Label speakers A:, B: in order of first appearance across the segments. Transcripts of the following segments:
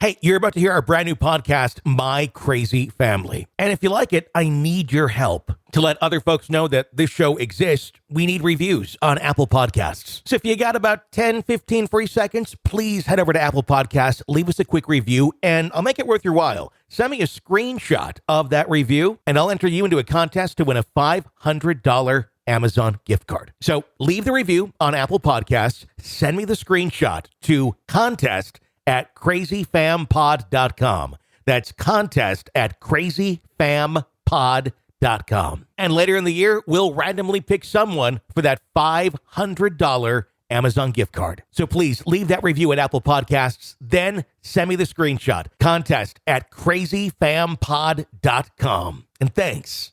A: Hey, you're about to hear our brand new podcast, My Crazy Family. And if you like it, I need your help. To let other folks know that this show exists, we need reviews on Apple Podcasts. So if you got about 10, 15 free seconds, please head over to Apple Podcasts, leave us a quick review, and I'll make it worth your while. Send me a screenshot of that review, and I'll enter you into a contest to win a $500 Amazon gift card. So leave the review on Apple Podcasts, send me the screenshot to contest@crazyfampod.com. That's contest@crazyfampod.com. And later in the year, we'll randomly pick someone for that $500 Amazon gift card. So please leave that review at Apple Podcasts, then send me the screenshot. Contest@crazyfampod.com. And thanks.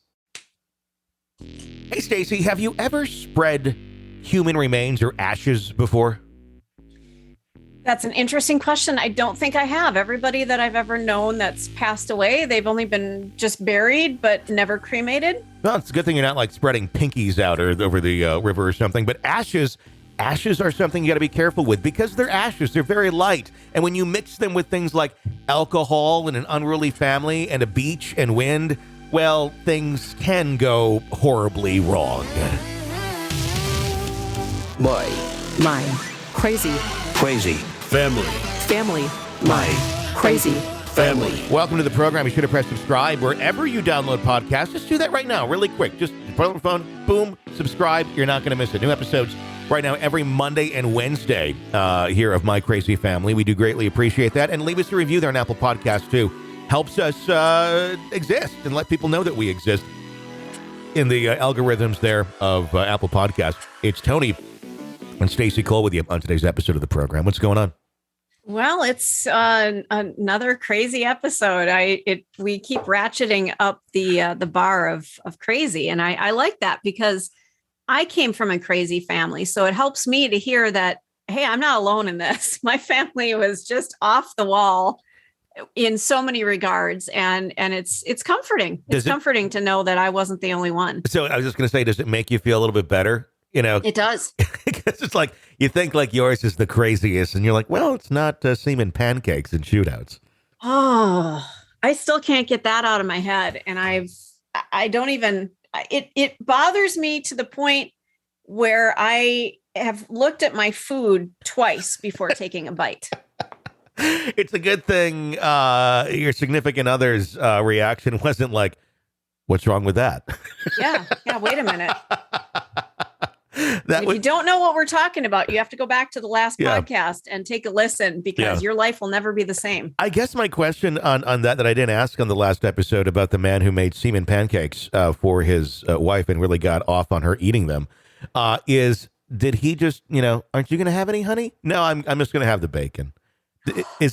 A: Hey, Stacy, have you ever spread human remains or ashes before?
B: That's an interesting question. I don't think I have. Everybody that I've ever known that's passed away, they've only been just buried, but never cremated.
A: Well, it's a good thing you're not like spreading pinkies out or over the river or something. But ashes are something you got to be careful with because they're ashes. They're very light. And when you mix them with things like alcohol and an unruly family and a beach and wind, well, things can go horribly wrong.
C: My
D: Crazy
C: family.
D: My Crazy
C: Family.
A: Welcome to the program. You should have pressed subscribe wherever you download podcasts. Just do that right now, really quick. Just put it on the phone, boom, subscribe. You're not going to miss it. New episodes right now every Monday and Wednesday here of My Crazy Family. We do greatly appreciate that. And leave us a review there on Apple Podcasts, too. Helps us exist and let people know that we exist in the algorithms there of Apple Podcasts. It's Tony and Stacy Cole with you on today's episode of the program. What's going on?
B: Well, it's another crazy episode. We keep ratcheting up the bar of crazy, and I like that because I came from a crazy family, so it helps me to hear that, hey, I'm not alone in this. My family was just off the wall in so many regards, and it's comforting. It's comforting to know that I wasn't the only one.
A: So I was just going to say, does it make you feel a little bit better? You know,
B: It does.
A: Because it's like you think like yours is the craziest, and you're like, well, it's not semen pancakes and shootouts.
B: Oh, I still can't get that out of my head, and I don't even. It bothers me to the point where I have looked at my food twice before taking a bite.
A: It's a good thing your significant other's reaction wasn't like, what's wrong with that?
B: Yeah. Wait a minute.
A: If
B: you don't know what we're talking about, you have to go back to the last podcast and take a listen because your life will never be the same.
A: I guess my question on that I didn't ask on the last episode about the man who made semen pancakes for his wife and really got off on her eating them is, did he just, aren't you going to have any, honey? No, I'm just going to have the bacon. Is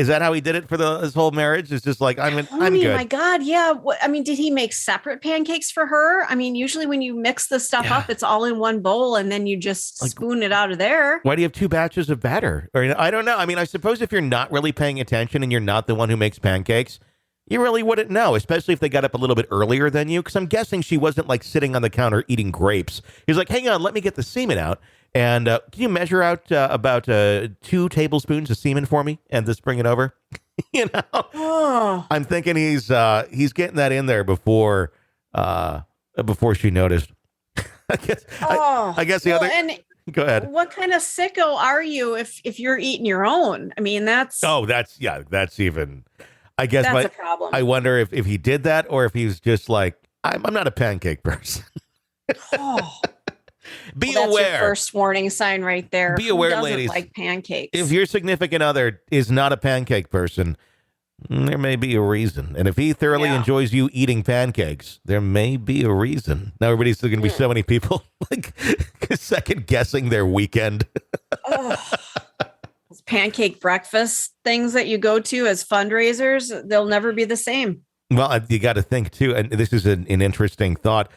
A: that how he did it for his whole marriage? It's just like, I'm good.
B: My God. Yeah. Did he make separate pancakes for her? Usually when you mix the stuff up, it's all in one bowl and then you just spoon it out of there.
A: Why do you have two batches of batter? Or I don't know. I suppose if you're not really paying attention and you're not the one who makes pancakes, you really wouldn't know, especially if they got up a little bit earlier than you. Because I'm guessing she wasn't like sitting on the counter eating grapes. He's like, hang on, let me get the semen out. And can you measure out about 2 tablespoons of semen for me and just bring it over? I'm thinking he's getting that in there before she noticed. I guess the other. And go ahead.
B: What kind of sicko are you if you're eating your own? That's
A: even. I guess
B: that's a problem.
A: I wonder if he did that or if he's just like, I'm not a pancake person. Be
B: that's
A: aware.
B: Your first warning sign right there.
A: Be aware,
B: Who doesn't
A: ladies.
B: like pancakes.
A: If your significant other is not a pancake person, there may be a reason. And if he thoroughly enjoys you eating pancakes, there may be a reason. Now everybody's going to be so many people like second guessing their weekend.
B: Those pancake breakfast things that you go to as fundraisers, they'll never be the same.
A: Well, you got to think too, and this is an interesting thought.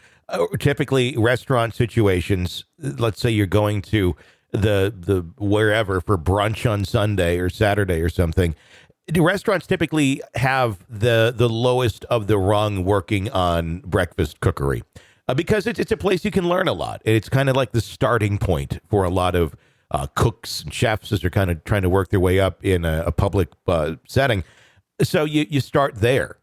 A: Typically, restaurant situations, let's say you're going to the wherever for brunch on Sunday or Saturday or something. The restaurants typically have the lowest of the rung working on breakfast cookery because it's a place you can learn a lot. It's kind of like the starting point for a lot of cooks and chefs as they're kind of trying to work their way up in a public setting. So you start there.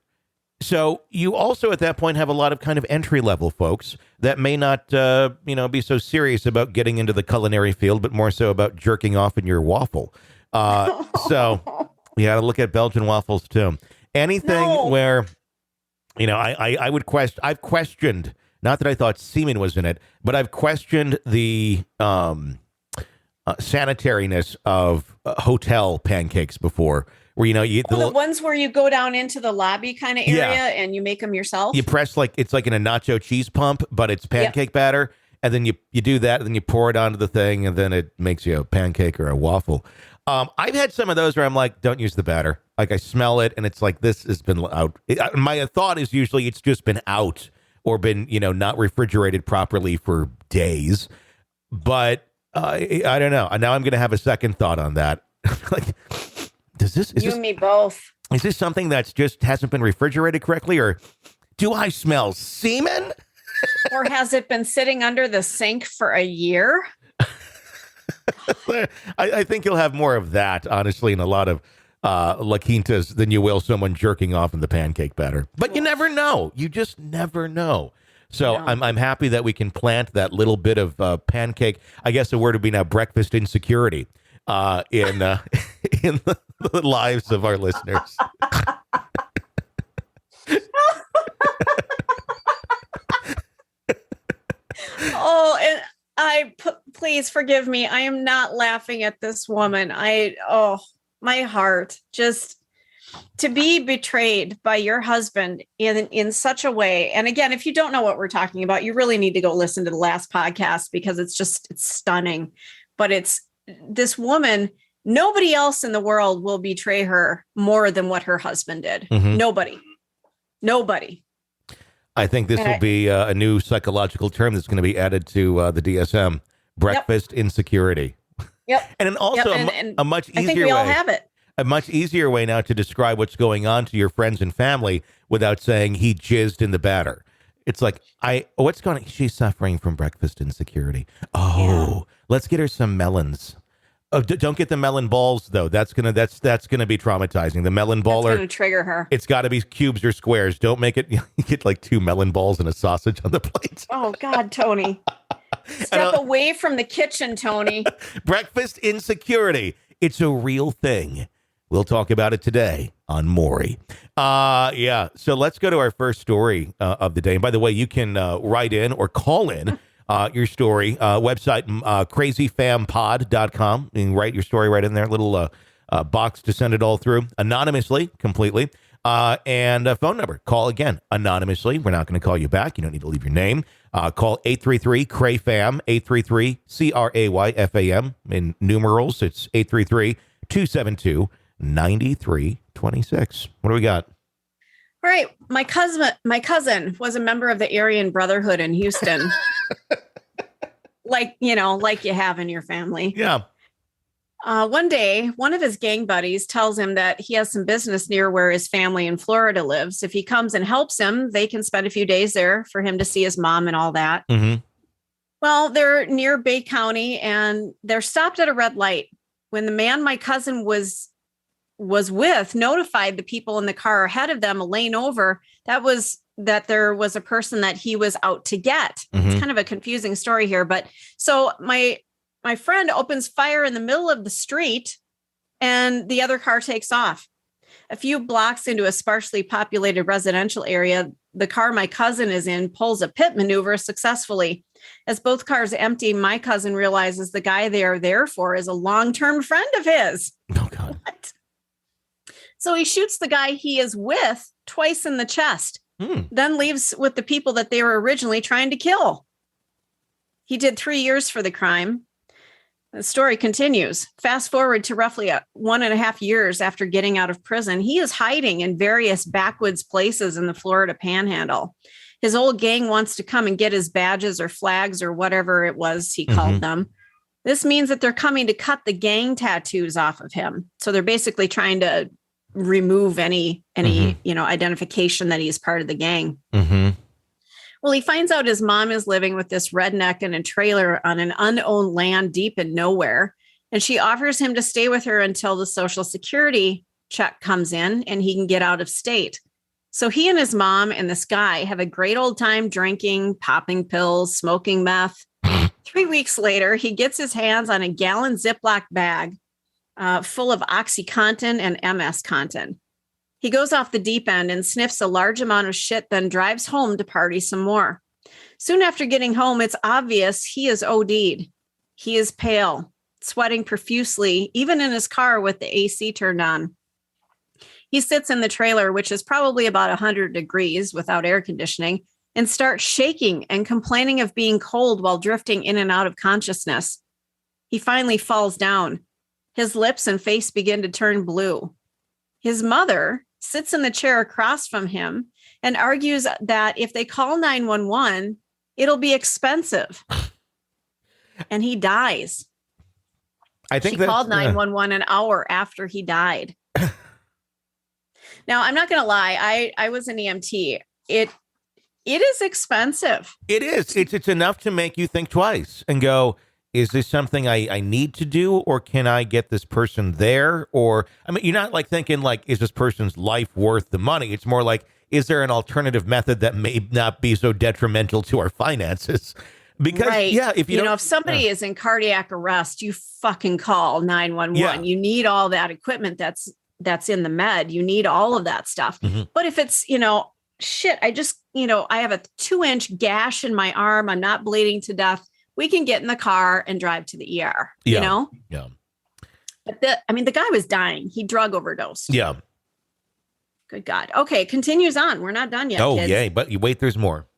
A: So you also at that point have a lot of kind of entry level folks that may not, be so serious about getting into the culinary field, but more so about jerking off in your waffle. So you got to look at Belgian waffles too. Anything where, I've questioned, not that I thought semen was in it, but I've questioned the sanitariness of hotel pancakes before. Where, you eat
B: the ones where you go down into the lobby kind of area and you make them yourself.
A: You press it's like in a nacho cheese pump, but it's pancake batter. And then you do that and then you pour it onto the thing and then it makes you a pancake or a waffle. I've had some of those where I'm like, don't use the batter. Like I smell it and it's like, this has been out. My thought is usually it's just been out or been, not refrigerated properly for days. But I don't know. Now I'm going to have a second thought on that.
B: And me both.
A: Is this something that's just hasn't been refrigerated correctly, or do I smell semen?
B: Or has it been sitting under the sink for a year?
A: I think you'll have more of that, honestly, in a lot of La Quintas than you will someone jerking off in the pancake batter. But you never know. You just never know. So I'm happy that we can plant that little bit of pancake. I guess the word would be now breakfast insecurity in the lives of our listeners.
B: Please forgive me. I am not laughing at this woman. My heart, just to be betrayed by your husband in such a way. And again, if you don't know what we're talking about, you really need to go listen to the last podcast because it's stunning. But it's this woman. Nobody else in the world will betray her more than what her husband did. Mm-hmm. Nobody. I
A: think this will be a new psychological term that's going to be added to the DSM, breakfast insecurity.
B: Yep.
A: And also a much easier way. I think we all have it. A much easier way now to describe what's going on to your friends and family without saying he jizzed in the batter. It's like, what's going on? She's suffering from breakfast insecurity. Let's get her some melons. Oh, don't get the melon balls though. That's gonna be traumatizing. The melon baller.
B: It's gonna trigger her.
A: It's got to be cubes or squares. Don't make it. You get like 2 melon balls and a sausage on the plate.
B: Oh God, Tony, step away from the kitchen, Tony.
A: Breakfast insecurity. It's a real thing. We'll talk about it today on Maury. So let's go to our first story of the day. And by the way, you can write in or call in. Your story, website, crazyfampod.com. You can write your story right in there, little box to send it all through anonymously, completely. And a phone number. Call again anonymously. We're not going to call you back. You don't need to leave your name. Call 833-CRAYFAM, 833-CRAYFAM. In numerals, it's 833-272-9326. What do we got?
B: All right. My cousin was a member of the Aryan Brotherhood in Houston. like you have in your family.
A: Yeah.
B: One day, one of his gang buddies tells him that he has some business near where his family in Florida lives. If he comes and helps him, they can spend a few days there for him to see his mom and all that.
A: Mm-hmm.
B: Well, they're near Bay County and they're stopped at a red light. When the man my cousin was with notified the people in the car ahead of them a lane over, that there was a person that he was out to get. Mm-hmm. It's kind of a confusing story here, but so my friend opens fire in the middle of the street and the other car takes off. A few blocks into a sparsely populated residential area, the car my cousin is in pulls a pit maneuver successfully. As both cars empty, my cousin realizes the guy they are there for is a long-term friend of his.
A: Oh, God.
B: What? So he shoots the guy he is with twice in the chest, then leaves with the people that they were originally trying to kill. He did 3 years for the crime. The story continues. Fast forward to roughly 1.5 years after getting out of prison. He is hiding in various backwoods places in the Florida Panhandle. His old gang wants to come and get his badges or flags or whatever it was he called them. This means that they're coming to cut the gang tattoos off of him. So they're basically trying to remove any identification that he's part of the gang.
A: Mm-hmm.
B: Well, he finds out his mom is living with this redneck in a trailer on an unowned land deep in nowhere. And she offers him to stay with her until the Social Security check comes in and he can get out of state. So he and his mom and this guy have a great old time drinking, popping pills, smoking meth. 3 weeks later, he gets his hands on a gallon Ziploc bag full of OxyContin and MS Contin. He goes off the deep end and sniffs a large amount of shit, then drives home to party some more. Soon after getting home, it's obvious he is OD'd. He is pale, sweating profusely, even in his car with the AC turned on. He sits in the trailer, which is probably about 100 degrees without air conditioning, and starts shaking and complaining of being cold while drifting in and out of consciousness. He finally falls down. His lips and face begin to turn blue. His mother sits in the chair across from him and argues that if they call 911, it'll be expensive. And he dies.
A: I think
B: she called 911 an hour after he died. Now, I'm not going to lie. I was an EMT. It is expensive.
A: It is. It's enough to make you think twice and go, is this something I need to do, or can I get this person there? Or, I mean, you're not like thinking like, is this person's life worth the money? It's more like, is there an alternative method that may not be so detrimental to our finances? Because,
B: right.
A: yeah, if you
B: if somebody is in cardiac arrest, you fucking call 911.
A: Yeah.
B: You need all that equipment that's in the med. You need all of that stuff.
A: Mm-hmm.
B: But if it's, shit, I just, I have a 2-inch gash in my arm. I'm not bleeding to death. We can get in the car and drive to the ER,
A: Yeah.
B: you know?
A: Yeah.
B: But the guy was dying. He drug overdosed.
A: Yeah.
B: Good God. Okay. It continues on. We're not done yet.
A: Oh,
B: kids.
A: yay. But you wait, there's more.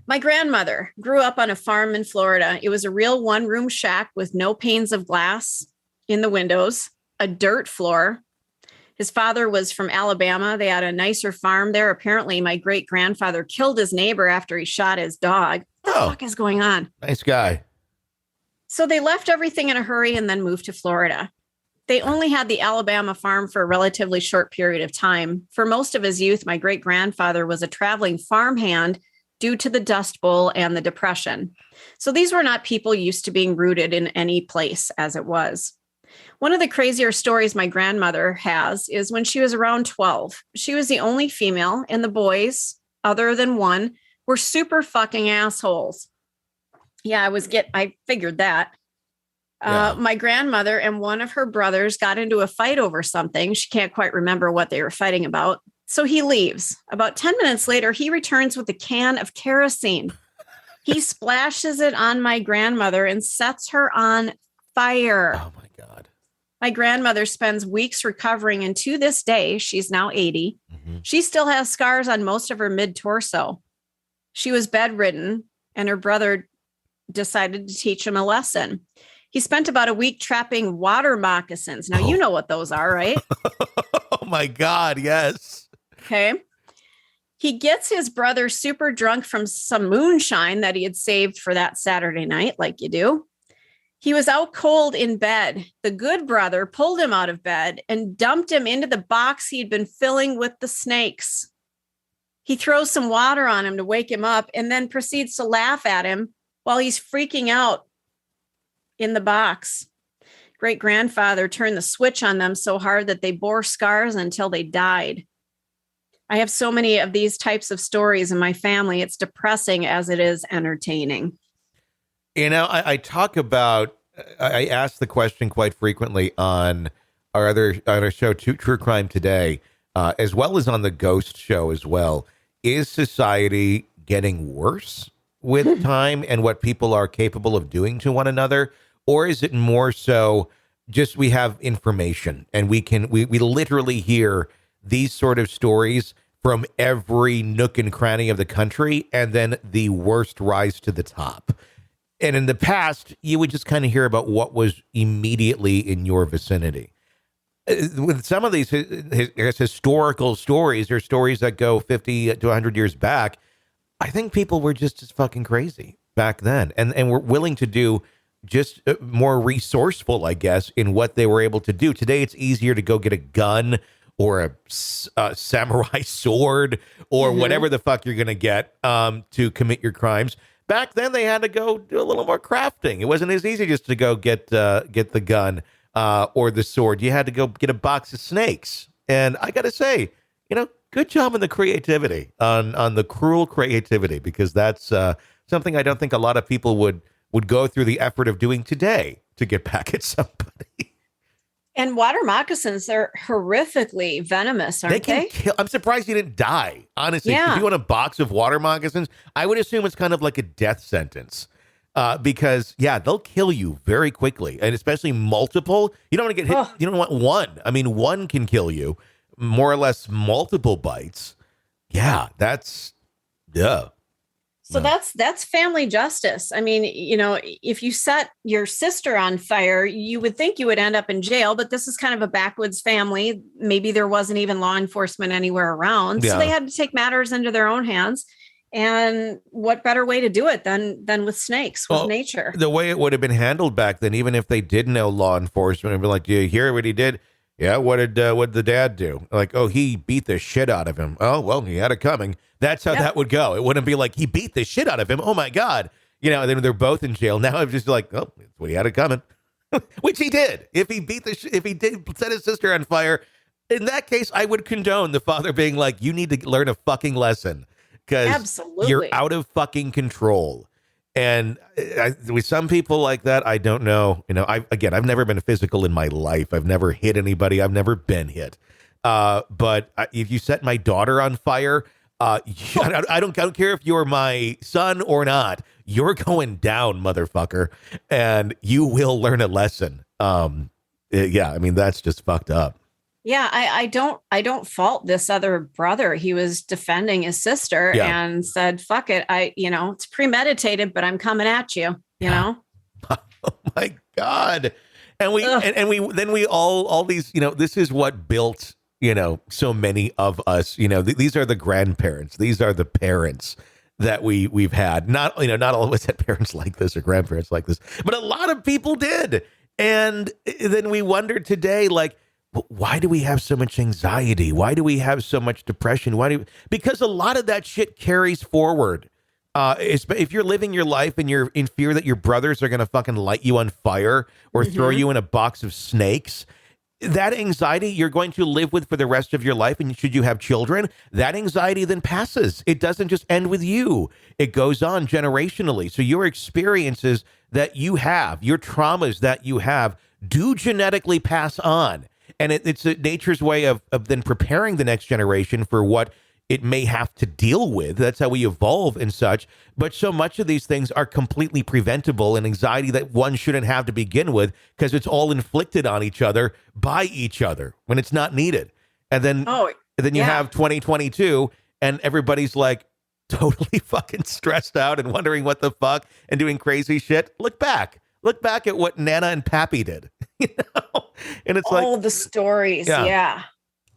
B: My grandmother grew up on a farm in Florida. It was a real one-room shack with no panes of glass in the windows, a dirt floor. His father was from Alabama. They had a nicer farm there. Apparently, my great-grandfather killed his neighbor after he shot his dog. What the fuck is going on?
A: Nice guy.
B: So they left everything in a hurry and then moved to Florida. They only had the Alabama farm for a relatively short period of time. For most of his youth, my great-grandfather was a traveling farmhand due to the Dust Bowl and the Depression. So these were not people used to being rooted in any place as it was. One of the crazier stories my grandmother has is when she was around 12. She was the only female, and the boys, other than one, were super fucking assholes. Yeah, I figured that.
A: Yeah.
B: My grandmother and one of her brothers got into a fight over something. She can't quite remember what they were fighting about. So he leaves. About 10 minutes later, he returns with a can of kerosene. He splashes it on my grandmother and sets her on fire.
A: Oh, my God.
B: My grandmother spends weeks recovering, and to this day, she's now 80.
A: Mm-hmm.
B: She still has scars on most of her mid-torso. She was bedridden, and her brother decided to teach him a lesson. He spent about a week trapping water moccasins. Now, you know what those are, right?
A: Oh, my God. Yes.
B: Okay. He gets his brother super drunk from some moonshine that he had saved for that Saturday night, like you do. He was out cold in bed. The good brother pulled him out of bed and dumped him into the box he'd been filling with the snakes. He throws some water on him to wake him up and then proceeds to laugh at him while he's freaking out in the box. Great-grandfather turned the switch on them so hard that they bore scars until they died. I have so many of these types of stories in my family. It's depressing as it is entertaining.
A: You know, I ask the question quite frequently on our other show, True Crime Today, as well as on the Ghost Show as well. Is society getting worse with time and what people are capable of doing to one another? Or is it more so just we have information and we literally hear these sort of stories from every nook and cranny of the country, and then the worst rise to the top? And in the past, you would just kind of hear about what was immediately in your vicinity. With some of these historical stories or stories that go 50 to 100 years back, I think people were just as fucking crazy back then. And were willing to do just more resourceful, I guess, in what they were able to do. Today, it's easier to go get a gun or a samurai sword or whatever the fuck you're going to get to commit your crimes. Back then, they had to go do a little more crafting. It wasn't as easy just to go get the gun or the sword. You had to go get a box of snakes. And I got to say, good job on the creativity, on the cruel creativity, because that's something I don't think a lot of people would go through the effort of doing today to get back at somebody.
B: And water moccasins, they're horrifically venomous, aren't they?
A: Kill. I'm surprised you didn't die, honestly.
B: Yeah.
A: If you want a box of water moccasins, I would assume it's kind of like a death sentence. Because, they'll kill you very quickly, and especially multiple. You don't want to get hit.
B: Oh.
A: You don't want one. I mean, one can kill you, more or less multiple bites. Yeah, that's.
B: So that's family justice. I mean, if you set your sister on fire, you would think you would end up in jail, but this is kind of a backwoods family. Maybe there wasn't even law enforcement anywhere around. So they had to take matters into their own hands. And what better way to do it than with snakes, with nature?
A: The way it would have been handled back then, even if they did know law enforcement, and be like, "Do you hear what he did? Yeah, what did the dad do? Like, oh, he beat the shit out of him. Oh, well, he had it coming." That's how that would go. It wouldn't be like he beat the shit out of him. Oh my God, and then they're both in jail. Now I'm just like, oh, well, he had it coming, which he did. If he if he did set his sister on fire, in that case, I would condone the father being like, "You need to learn a fucking lesson because you're out of fucking control." And with some people like that, I don't know. I've never been physical in my life. I've never hit anybody. I've never been hit. But if you set my daughter on fire, I don't care if you're my son or not. You're going down, motherfucker, and you will learn a lesson. That's just fucked up.
B: Yeah, I don't fault this other brother. He was defending his sister and said, "Fuck it, it's premeditated, but I'm coming at you." Oh
A: my God, and we all these. This is what built so many of us. These are the grandparents. These are the parents that we've had. Not all of us had parents like this or grandparents like this, but a lot of people did. And then we wonder today, like, why do we have so much anxiety? Why do we have so much depression? Because a lot of that shit carries forward. If you're living your life and you're in fear that your brothers are going to fucking light you on fire or throw you in a box of snakes, that anxiety you're going to live with for the rest of your life. And should you have children, that anxiety then passes. It doesn't just end with you. It goes on generationally. So your experiences that you have, your traumas that you have, do genetically pass on. And it's nature's way of then preparing the next generation for what it may have to deal with. That's how we evolve and such. But so much of these things are completely preventable, and anxiety that one shouldn't have to begin with, because it's all inflicted on each other by each other when it's not needed. And then, you have 2022 and everybody's like totally fucking stressed out and wondering what the fuck and doing crazy shit. Look back at what Nana and Pappy did. And it's
B: all the stories. Yeah.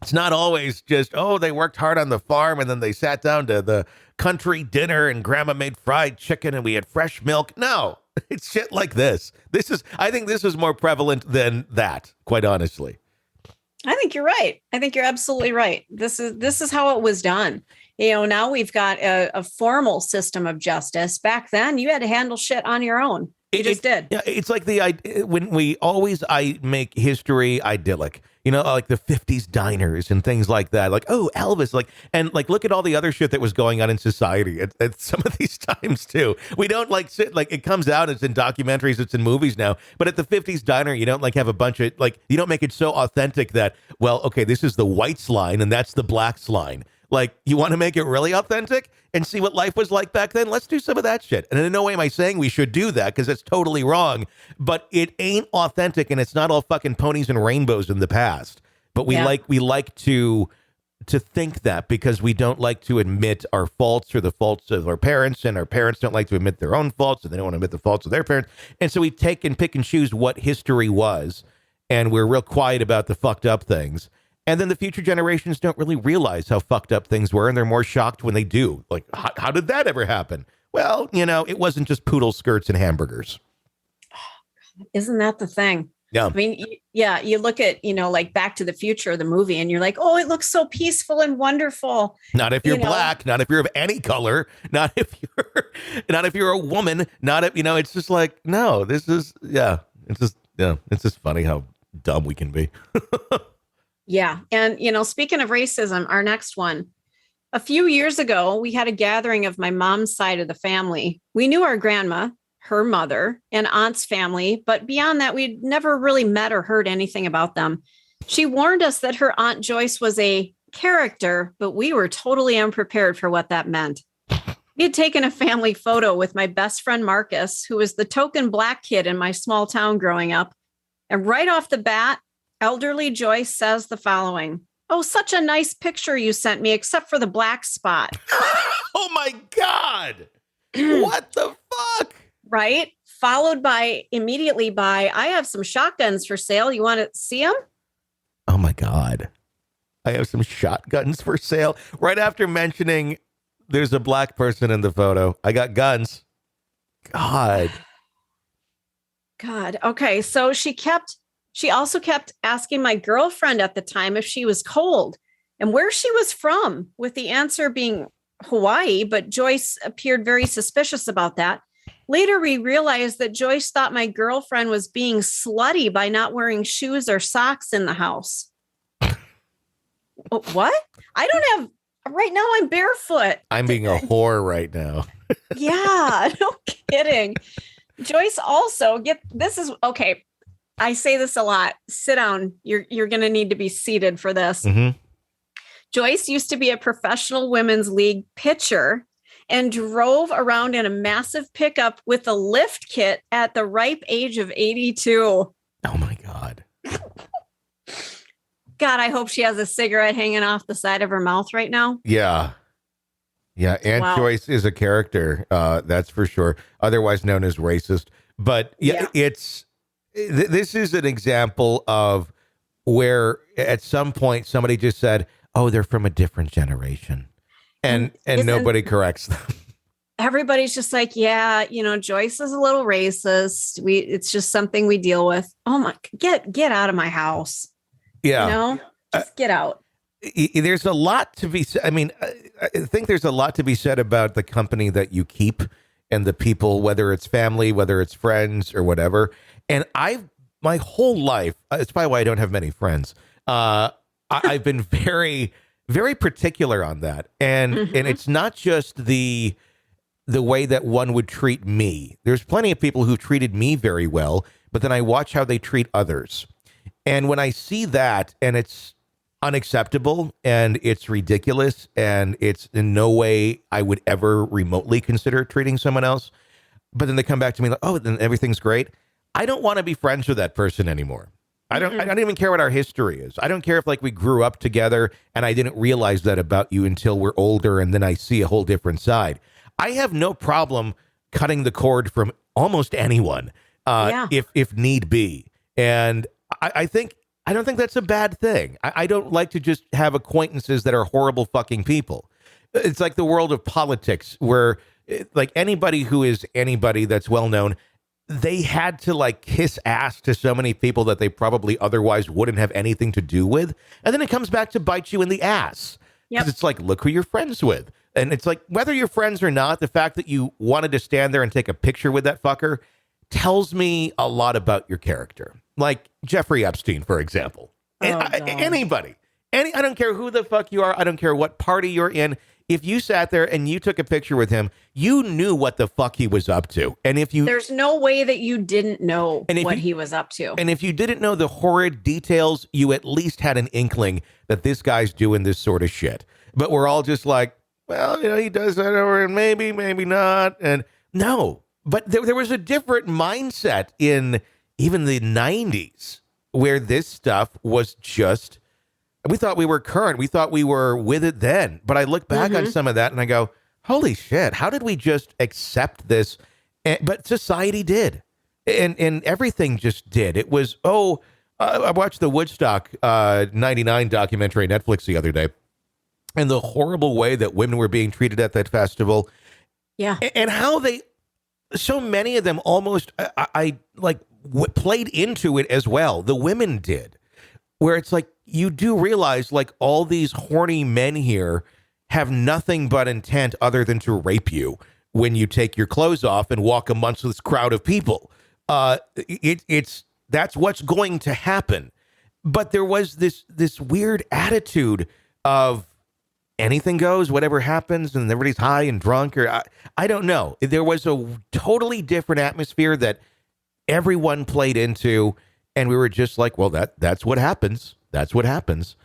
A: It's not always just, they worked hard on the farm and then they sat down to the country dinner and grandma made fried chicken and we had fresh milk. No, it's shit like this. I think this is more prevalent than that, quite honestly.
B: I think you're right. I think you're absolutely right. This is how it was done. Now we've got a formal system of justice. Back then, you had to handle shit on your own. You just did. Yeah,
A: it's like when I make history idyllic, like the 50s diners and things like that. Like, oh, Elvis, look at all the other shit that was going on in society at some of these times too. We don't sit, it comes out, it's in documentaries, it's in movies now, but at the 50s diner, you don't have a bunch of, you don't make it so authentic that, well, okay, this is the whites line and that's the blacks line. You want to make it really authentic and see what life was like back then? Let's do some of that shit. And in no way am I saying we should do that, because it's totally wrong. But it ain't authentic, and it's not all fucking ponies and rainbows in the past. But we like to think that, because we don't like to admit our faults or the faults of our parents, and our parents don't like to admit their own faults, and they don't want to admit the faults of their parents. And so we take and pick and choose what history was, and we're real quiet about the fucked up things. And then the future generations don't really realize how fucked up things were, and they're more shocked when they do. How did that ever happen? Well, it wasn't just poodle skirts and hamburgers.
B: Isn't that the thing?
A: Yeah.
B: I mean, yeah, you look at, like Back to the Future, the movie, and you're like, oh, it looks so peaceful and wonderful.
A: Not if you're black, not if you're of any color, not if you're a woman, not if, it's just like, no, this is, it's just funny how dumb we can be.
B: Yeah. And, speaking of racism, our next one, a few years ago, we had a gathering of my mom's side of the family. We knew our grandma, her mother, and aunt's family, but beyond that, we'd never really met or heard anything about them. She warned us that her Aunt Joyce was a character, but we were totally unprepared for what that meant. We had taken a family photo with my best friend, Marcus, who was the token black kid in my small town growing up. And right off the bat, elderly Joyce says the following: "Oh, such a nice picture you sent me, except for the black spot."
A: Oh my God. What the fuck?
B: Right? Followed immediately by, "I have some shotguns for sale. You want to see them?"
A: Oh my God. I have some shotguns for sale. Right after mentioning there's a black person in the photo, I got guns. God.
B: Okay. So she also kept asking my girlfriend at the time if she was cold and where she was from, with the answer being Hawaii, but Joyce appeared very suspicious about that. Later, we realized that Joyce thought my girlfriend was being slutty by not wearing shoes or socks in the house. What? Right now I'm barefoot.
A: I'm being a whore right now.
B: Yeah, no kidding. Joyce also okay. I say this a lot. Sit down. You're going to need to be seated for this.
A: Mm-hmm.
B: Joyce used to be a professional women's league pitcher and drove around in a massive pickup with a lift kit at the ripe age of 82.
A: Oh my God.
B: God, I hope she has a cigarette hanging off the side of her mouth right now.
A: Yeah. Yeah. Aunt Joyce is a character. That's for sure. Otherwise known as racist. But yeah. This is an example of where at some point somebody just said, oh, they're from a different generation. And nobody corrects them.
B: Everybody's just like, yeah, Joyce is a little racist. It's just something we deal with. Oh my, get out of my house.
A: Yeah.
B: Just get out.
A: There's a lot to be said. I mean, I think there's a lot to be said about the company that you keep and the people, whether it's family, whether it's friends or whatever. And my whole life, it's probably why I don't have many friends. I've been very, very particular on that. And and it's not just the way that one would treat me. There's plenty of people who treated me very well, but then I watch how they treat others. And when I see that and it's unacceptable and it's ridiculous and it's in no way I would ever remotely consider treating someone else, but then they come back to me like, oh, then everything's great. I don't want to be friends with that person anymore. I don't even care what our history is. I don't care if we grew up together and I didn't realize that about you until we're older and then I see a whole different side. I have no problem cutting the cord from almost anyone if need be. And I don't think that's a bad thing. I don't like to just have acquaintances that are horrible fucking people. It's like the world of politics where anybody who is anybody that's well known, they had to kiss ass to so many people that they probably otherwise wouldn't have anything to do with. And then it comes back to bite you in the ass. Because it's look who you're friends with. And it's whether you're friends or not, the fact that you wanted to stand there and take a picture with that fucker tells me a lot about your character. Like Jeffrey Epstein, for example. Anybody. I don't care who the fuck you are. I don't care what party you're in. If you sat there and you took a picture with him, you knew what the fuck he was up to. And
B: there's no way that you didn't know what he was up to.
A: And if you didn't know the horrid details, you at least had an inkling that this guy's doing this sort of shit. But we're all just like, well, he does that over and maybe not. And no, but there was a different mindset in even the 90s where this stuff was just, we thought we were current. We thought we were with it then. But I look back on some of that and I go, holy shit, how did we just accept this? But society did. And everything just did. It was, I watched the Woodstock 99 documentary on Netflix the other day. And the horrible way that women were being treated at that festival. Yeah. And how so many of them almost, I played into it as well. The women did, where it's like, you do realize like all these horny men here have nothing but intent other than to rape you when you take your clothes off and walk amongst this crowd of people. That's what's going to happen. But there was this weird attitude of anything goes, whatever happens, and everybody's high and drunk, or I don't know. There was a totally different atmosphere that everyone played into, and we were just like, well, that's what happens. That's what happens.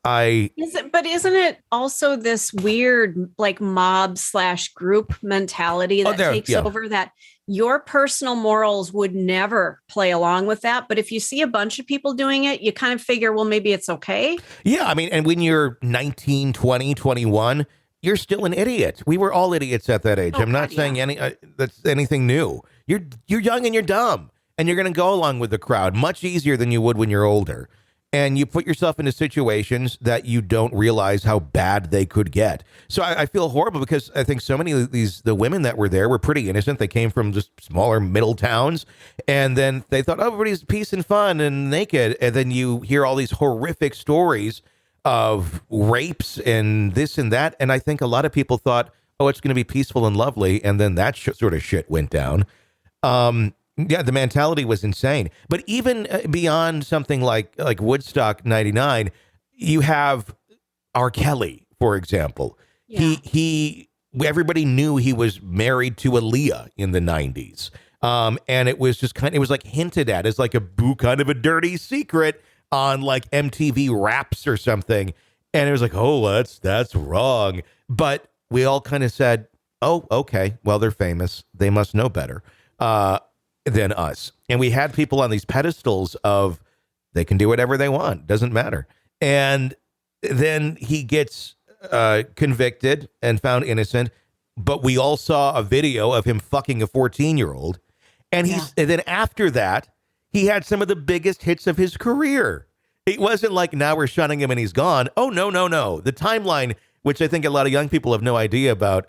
B: But isn't it also this weird like mob / group mentality that takes over, that your personal morals would never play along with that? But if you see a bunch of people doing it, you kind of figure, well, maybe it's okay.
A: Yeah. I mean, and when you're 19, 20, 21, you're still an idiot. We were all idiots at that age. I'm not saying that's anything new. You're young and you're dumb, and you're going to go along with the crowd much easier than you would when you're older. And you put yourself into situations that you don't realize how bad they could get. So I feel horrible because I think so many of the women that were there were pretty innocent. They came from just smaller middle towns. And then they thought, oh, everybody's peace and fun and naked. And then you hear all these horrific stories of rapes and this and that. And I think a lot of people thought, oh, it's going to be peaceful and lovely. And then that sort of shit went down. Yeah, the mentality was insane. But even beyond something like Woodstock 99, you have R. Kelly, for example. Yeah. Everybody knew he was married to Aaliyah in the 90s. And it was just it was like hinted at as like kind of a dirty secret on like MTV Raps or something. And it was like, oh, that's wrong. But we all kind of said, oh, okay, well, they're famous. They must know better than us. And we had people on these pedestals of they can do whatever they want. Doesn't matter. And then he gets convicted and found innocent. But we all saw a video of him fucking a 14-year-old. And and then after that, he had some of the biggest hits of his career. It wasn't like now we're shunning him and he's gone. Oh, no. The timeline, which I think a lot of young people have no idea about,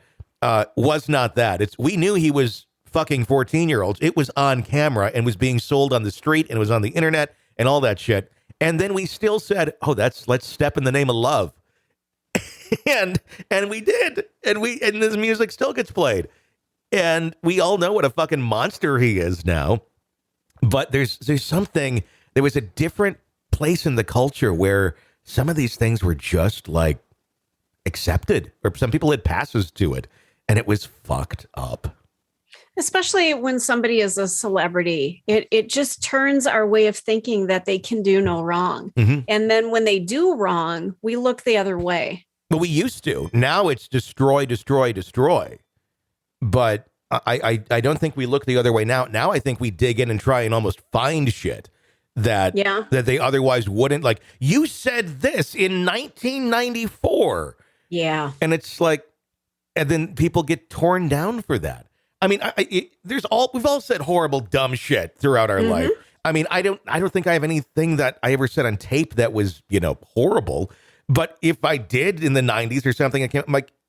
A: was not that. We knew he was fucking 14-year-olds. It was on camera and was being sold on the street and it was on the internet and all that shit. And then we still said, oh, let's step in the name of love. and we did. And his music still gets played. And we all know what a fucking monster he is now. But there's something, there was a different place in the culture where some of these things were just like accepted, or some people had passes to it, and it was fucked up.
B: Especially when somebody is a celebrity, it just turns our way of thinking that they can do no wrong. Mm-hmm. And then when they do wrong, we look the other way.
A: But we used to. Now it's destroy, destroy, destroy. But I don't think we look the other way now. Now I think we dig in and try and almost find shit that they otherwise wouldn't. Like, you said this in 1994. Yeah. And it's like, and then people get torn down for that. I mean, we've all said horrible, dumb shit throughout our life. I mean, I don't think I have anything that I ever said on tape that was, horrible. But if I did in the 90s or something,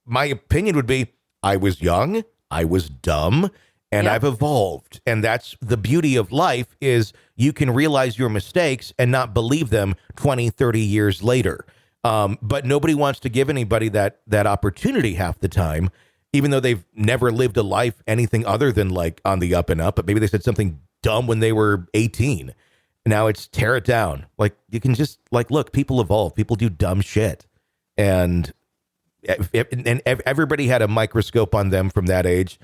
A: my opinion would be, I was young, I was dumb, and I've evolved. And that's the beauty of life, is you can realize your mistakes and not believe them 20, 30 years later. But nobody wants to give anybody that opportunity half the time, even though they've never lived a life anything other than like on the up and up. But maybe they said something dumb when they were 18. Now it's tear it down. Like, you can just look, people evolve. People do dumb shit. And if everybody had a microscope on them from that age,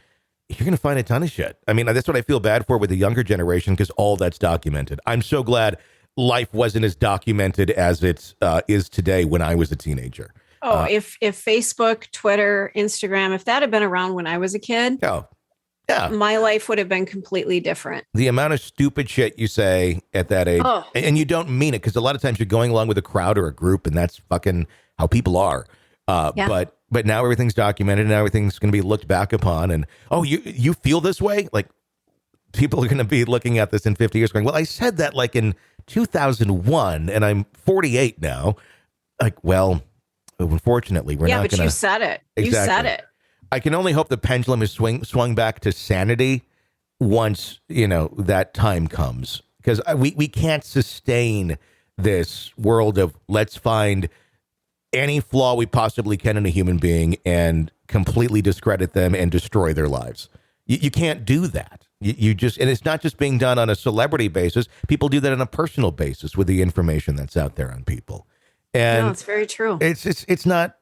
A: you're going to find a ton of shit. I mean, that's what I feel bad for with the younger generation, because all that's documented. I'm so glad life wasn't as documented as it is today when I was a teenager.
B: Oh, if Facebook, Twitter, Instagram, if that had been around when I was a kid, my life would have been completely different.
A: The amount of stupid shit you say at that age, and you don't mean it, because a lot of times you're going along with a crowd or a group, and that's fucking how people are. But now everything's documented, and now everything's going to be looked back upon. And, oh, you feel this way? Like, people are going to be looking at this in 50 years going, well, I said that like in 2001, and I'm 48 now. Like, well, unfortunately, we're not going to.
B: Yeah, but you said it.
A: Exactly.
B: You said it.
A: I can only hope the pendulum is swung back to sanity once, that time comes. Because we can't sustain this world of let's find any flaw we possibly can in a human being and completely discredit them and destroy their lives. You can't do that. You just, and it's not just being done on a celebrity basis. People do that on a personal basis with the information that's out there on people. And
B: no, it's very true.
A: It's not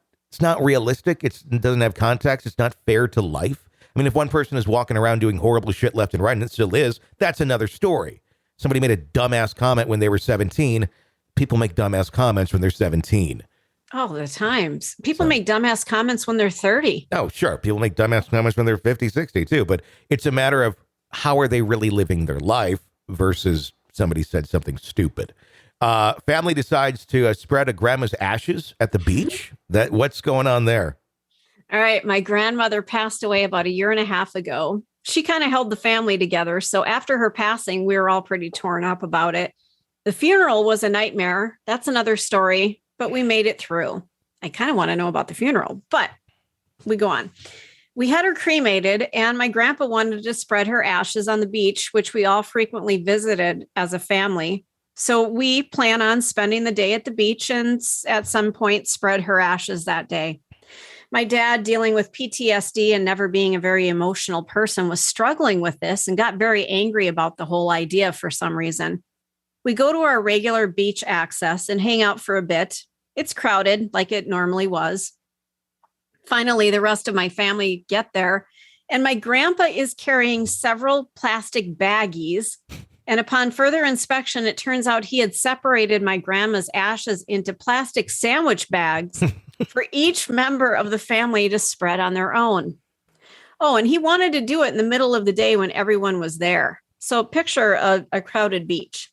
A: realistic. It doesn't have context. It's not fair to life. I mean, if one person is walking around doing horrible shit left and right, and it still is, that's another story. Somebody made a dumbass comment when they were 17. People make dumbass comments when they're 17.
B: All the times. People make dumbass comments when they're 30.
A: Oh, sure. People make dumbass comments when they're 50, 60 too. But it's a matter of how are they really living their life versus somebody said something stupid. Family decides to spread a grandma's ashes at the beach. What's going on there?
B: All right. My grandmother passed away about 1.5 years ago. She kind of held the family together. So after her passing, we were all pretty torn up about it. The funeral was a nightmare. That's another story, but we made it through. I kind of want to know about the funeral, but we go on. We had her cremated, and my grandpa wanted to spread her ashes on the beach, which we all frequently visited as a family. So we plan on spending the day at the beach and at some point spread her ashes that day. My dad, dealing with PTSD and never being a very emotional person, was struggling with this and got very angry about the whole idea for some reason. We go to our regular beach access and hang out for a bit. It's crowded like it normally was. Finally, the rest of my family get there, and my grandpa is carrying several plastic baggies. And upon further inspection, it turns out he had separated my grandma's ashes into plastic sandwich bags for each member of the family to spread on their own. Oh, and he wanted to do it in the middle of the day when everyone was there. So picture a crowded beach.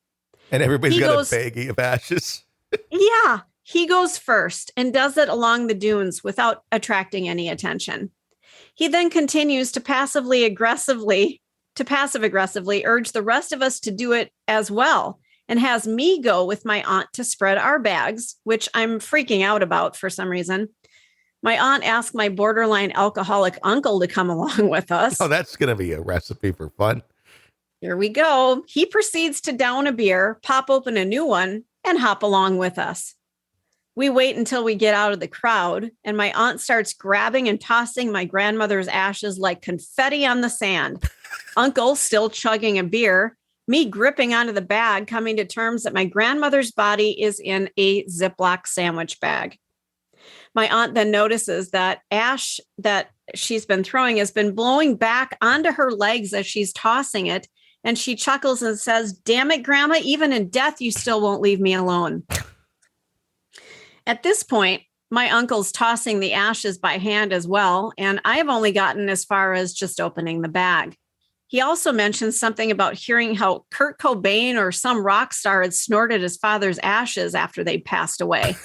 A: And everybody's got a baggie of ashes.
B: Yeah. He goes first and does it along the dunes without attracting any attention. He then continues to passive aggressively urge the rest of us to do it as well, and has me go with my aunt to spread our bags, which I'm freaking out about for some reason. My aunt asked my borderline alcoholic uncle to come along with us.
A: Oh, that's going to be a recipe for fun.
B: Here we go. He proceeds to down a beer, pop open a new one, and hop along with us. We wait until we get out of the crowd, and my aunt starts grabbing and tossing my grandmother's ashes like confetti on the sand. Uncle still chugging a beer, me gripping onto the bag, coming to terms that my grandmother's body is in a Ziploc sandwich bag. My aunt then notices that ash that she's been throwing has been blowing back onto her legs as she's tossing it, and she chuckles and says, "Damn it, Grandma, even in death, you still won't leave me alone." At this point, my uncle's tossing the ashes by hand as well, and I've only gotten as far as just opening the bag. He also mentions something about hearing how Kurt Cobain or some rock star had snorted his father's ashes after they passed away.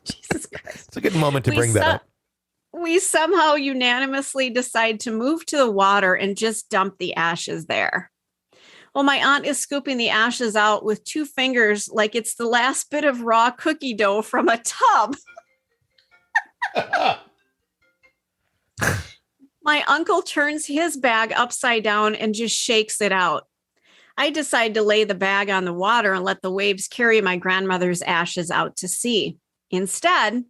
B: Jesus Christ.
A: It's a good moment to bring that up.
B: We somehow unanimously decide to move to the water and just dump the ashes there. Well, my aunt is scooping the ashes out with 2 fingers like it's the last bit of raw cookie dough from a tub. My uncle turns his bag upside down and just shakes it out. I decide to lay the bag on the water and let the waves carry my grandmother's ashes out to sea. Instead,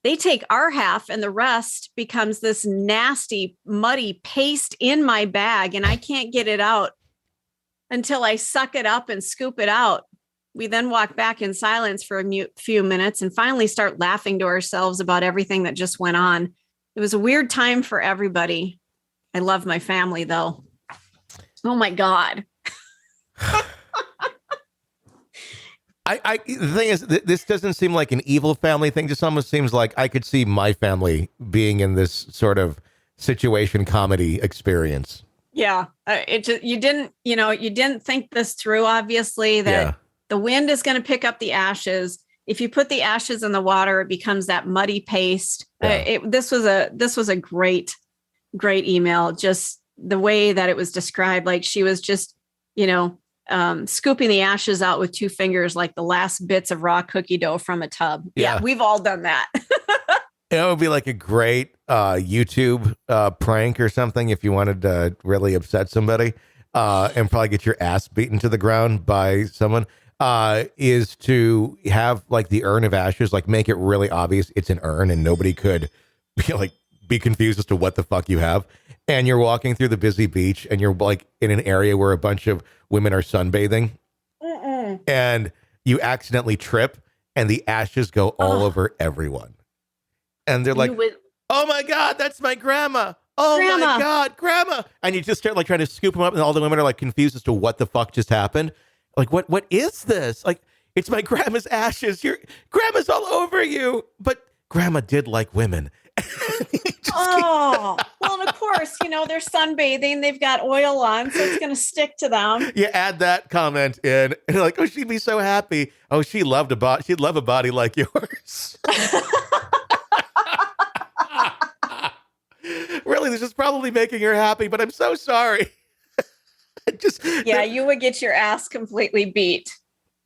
B: they take our half and the rest becomes this nasty, muddy paste in my bag, and I can't get it out until I suck it up and scoop it out. We then walk back in silence for a few minutes and finally start laughing to ourselves about everything that just went on. It was a weird time for everybody. I love my family, though. Oh, my God.
A: The thing is, this doesn't seem like an evil family thing. Just almost seems like I could see my family being in this sort of situation comedy experience.
B: Yeah, you didn't think this through, obviously, that the wind is going to pick up the ashes. If you put the ashes in the water, it becomes that muddy paste. Yeah. This was a great email. Just the way that it was described, like she was just, scooping the ashes out with 2 fingers, like the last bits of raw cookie dough from a tub. Yeah, we've all done that.
A: It would be like a great YouTube prank or something if you wanted to really upset somebody and probably get your ass beaten to the ground by someone, is to have like the urn of ashes, like make it really obvious it's an urn and nobody could be confused as to what the fuck you have. And you're walking through the busy beach and you're like in an area where a bunch of women are sunbathing. And you accidentally trip and the ashes go all over everyone. And they're like, oh my God, that's my grandma. Oh my God, grandma. And you just start like trying to scoop them up and all the women are like confused as to what the fuck just happened. Like, what is this? Like, it's my grandma's ashes. Your grandma's all over you. But grandma did like women.
B: Well, and of course, they're sunbathing. They've got oil on, so it's going to stick to them.
A: You add that comment in, and you're like, oh, she'd be so happy. Oh, she'd love a body like yours. Really, this is probably making her happy, but I'm so sorry.
B: You would get your ass completely beat.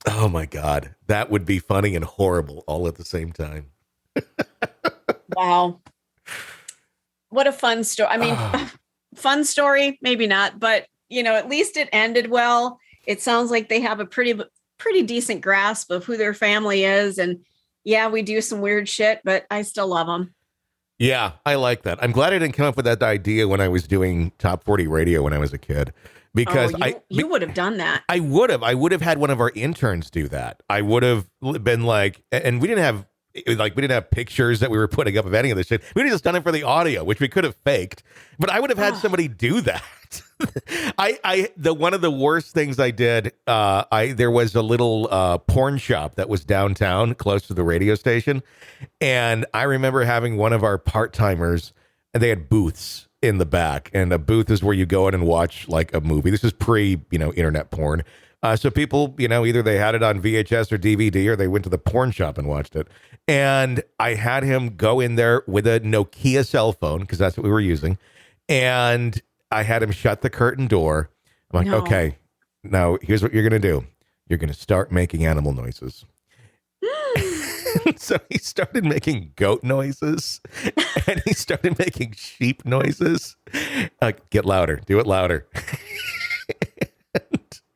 A: Oh my God, that would be funny and horrible all at the same time.
B: Wow. What a fun story. I mean, fun story, maybe not, but at least it ended well. It sounds like they have a pretty decent grasp of who their family is. And yeah, we do some weird shit, but I still love them.
A: Yeah, I like that. I'm glad I didn't come up with that idea when I was doing Top 40 radio when I was a kid. Because
B: you would have done that.
A: I would have had one of our interns do that. I would have been like, and we didn't have pictures that we were putting up of any of this shit. We would have just done it for the audio, which we could have faked, but I would have had somebody do that. One of the worst things I did, there was a little porn shop that was downtown close to the radio station. And I remember having one of our part-timers, and they had booths in the back, and a booth is where you go in and watch like a movie. This is pre, internet porn. So people, either they had it on VHS or DVD, or they went to the porn shop and watched it. And I had him go in there with a Nokia cell phone, because that's what we were using. And I had him shut the curtain door. I'm like, okay, now here's what you're going to do. You're going to start making animal noises. So he started making goat noises, and he started making sheep noises. Get louder. Do it louder.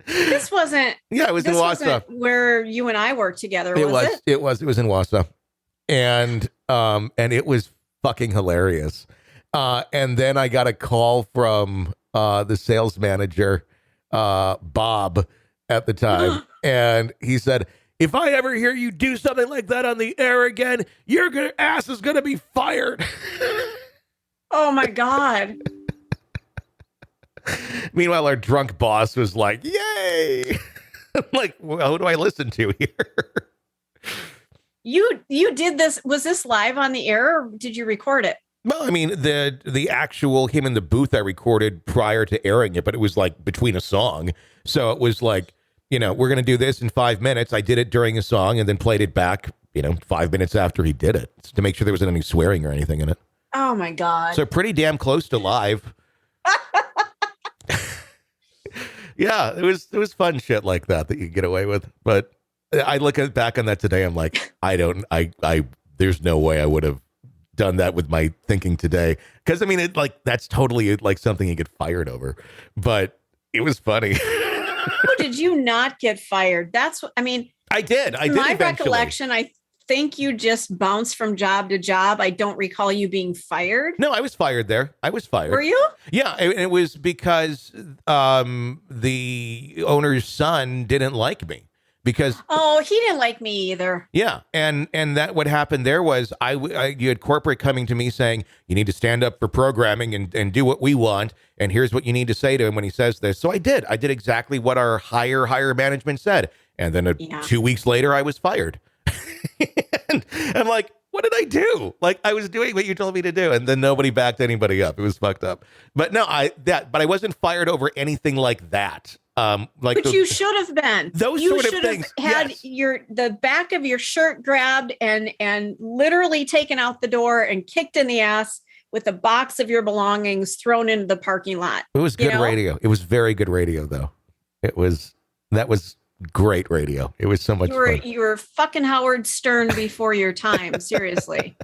B: This wasn't.
A: Yeah, it was in Wausau,
B: where you and I worked together. It
A: was in Wausau, and it was fucking hilarious. And then I got a call from the sales manager, Bob, at the time, and he said, if I ever hear you do something like that on the air again, your ass is gonna be fired.
B: Oh my God.
A: Meanwhile, our drunk boss was like, yay. I'm like, well, who do I listen to here?
B: You did this. Was this live on the air, or did you record it?
A: Well, I mean, the actual him in the booth I recorded prior to airing it, but it was like between a song. So it was like, we're going to do this in 5 minutes. I did it during a song and then played it back, 5 minutes after he did it to make sure there wasn't any swearing or anything in it.
B: Oh my God.
A: So pretty damn close to live. Yeah, it was fun shit like that you get away with. But I look back on that today. I'm like, there's no way I would have done that with my thinking today. Because I mean, that's totally like something you get fired over. But it was funny.
B: How did you not get fired? That's what I mean.
A: I did. I did.
B: My
A: eventually.
B: recollection, I think you just bounced from job to job. I don't recall you being fired.
A: No, I was fired there. I was fired.
B: Were you?
A: Yeah, it was because the owner's son didn't like me. Because
B: he didn't like me either.
A: Yeah, and that what happened there was you had corporate coming to me saying you need to stand up for programming and do what we want, and here's what you need to say to him when he says this. So I did exactly what our higher management said, and then 2 weeks later I was fired. And I'm like, what did I do? Like I was doing what you told me to do, and then nobody backed anybody up. It was fucked up. But no, but I wasn't fired over anything like that. But
B: you should have been.
A: You should have
B: had the back of your shirt grabbed and literally taken out the door and kicked in the ass with a box of your belongings thrown into the parking lot.
A: It was good radio. It was very good radio, though. That was great radio. It was so much fun.
B: You were fucking Howard Stern before your time. Seriously.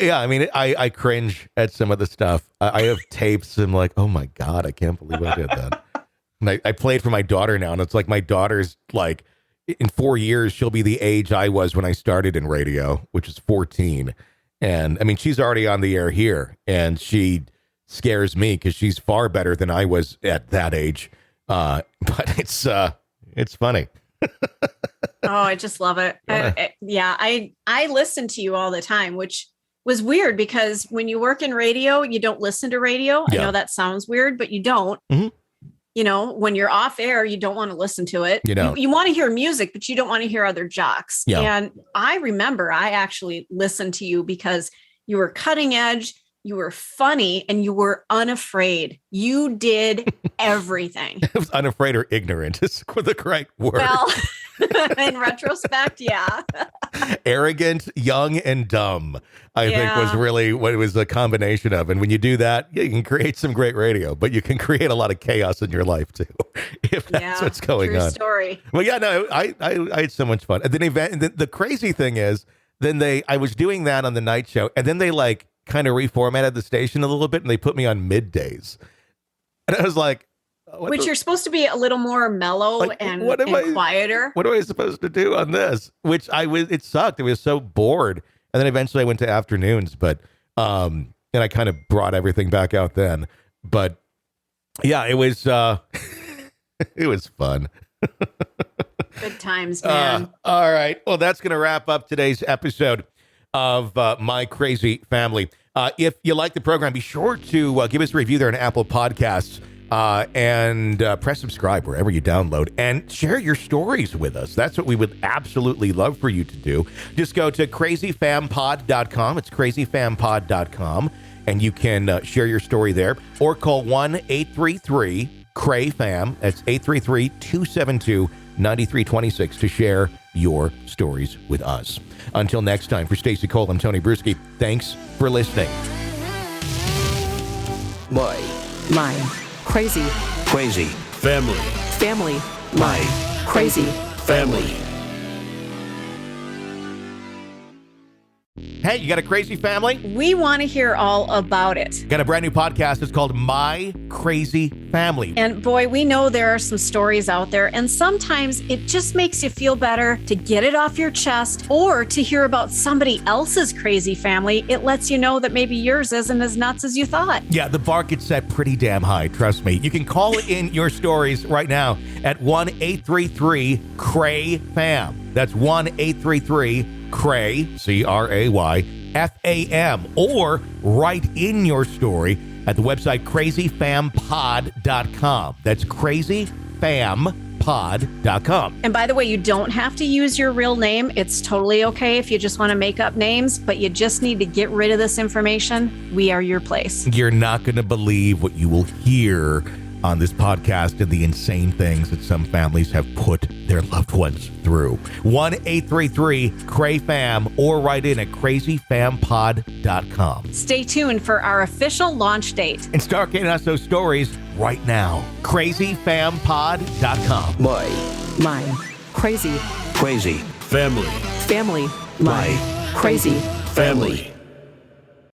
A: Yeah, I mean, I cringe at some of the stuff. I have tapes. And I'm like, oh my God, I can't believe I did that. And I play it for my daughter now. And it's like my daughter's like, in 4 years, she'll be the age I was when I started in radio, which is 14. And I mean, she's already on the air here. And she scares me because she's far better than I was at that age. But it's funny.
B: Oh, I just love it. I listen to you all the time, which was weird because when you work in radio, you don't listen to radio.
A: Yeah.
B: I know that sounds weird, but you don't.
A: Mhm.
B: You know, when you're off air, you don't want to listen to it.
A: You don't.
B: You want to hear music, but you don't want to hear other jocks.
A: Yeah.
B: And I remember I actually listened to you because you were cutting edge, you were funny, and you were unafraid. You did everything.
A: I was unafraid or ignorant is the correct word.
B: Well, in retrospect, yeah.
A: Arrogant, young, and dumb, I think was really what it was a combination of. And when you do that, you can create some great radio, but you can create a lot of chaos in your life too, if that's what's going
B: true
A: on.
B: Story.
A: Well, yeah, no, I had so much fun. And then the crazy thing is, I was doing that on the night show, and then they like kind of reformatted the station a little bit, and they put me on middays. And I was like,
B: you're supposed to be a little more mellow and quieter.
A: What am I supposed to do on this? It sucked. I was so bored. And then eventually I went to afternoons, but, and I kind of brought everything back out then. But yeah, it was, it was fun.
B: Good times, man.
A: All right. Well, that's going to wrap up today's episode of My Crazy Family. If you like the program, be sure to give us a review there on Apple Podcasts. And press subscribe wherever you download and share your stories with us. That's what we would absolutely love for you to do. Just go to crazyfampod.com. It's crazyfampod.com, and you can share your story there, or call 1-833-CRAY-FAM. That's 833-272-9326 to share your stories with us. Until next time, for Stacey Cole, I'm Tony Bruschi. Thanks for listening.
C: My
D: crazy
C: family.
D: My crazy
C: Family.
A: Hey, you got a crazy family?
B: We want to hear all about it.
A: Got a brand new podcast. It's called My Crazy Family.
B: And boy, we know there are some stories out there, and sometimes it just makes you feel better to get it off your chest or to hear about somebody else's crazy family. It lets you know that maybe yours isn't as nuts as you thought.
A: Yeah, the bar gets set pretty damn high, trust me. You can call in your stories right now at 1-833-CRAY-FAM. That's 1-833-CRAY, CRAY-FAM, or write in your story at the website crazyfampod.com. That's crazyfampod.com.
B: And by the way, you don't have to use your real name. It's totally okay if you just want to make up names, but you just need to get rid of this information. We are your place.
A: You're not going to believe what you will hear on this podcast and the insane things that some families have put their loved ones through. 1-833-CRAY-FAM, or write in at crazyfampod.com.
B: Stay tuned for our official launch date.
A: And start getting us those stories right now. crazyfampod.com.
C: My
D: crazy
C: family.
D: My crazy
C: Family.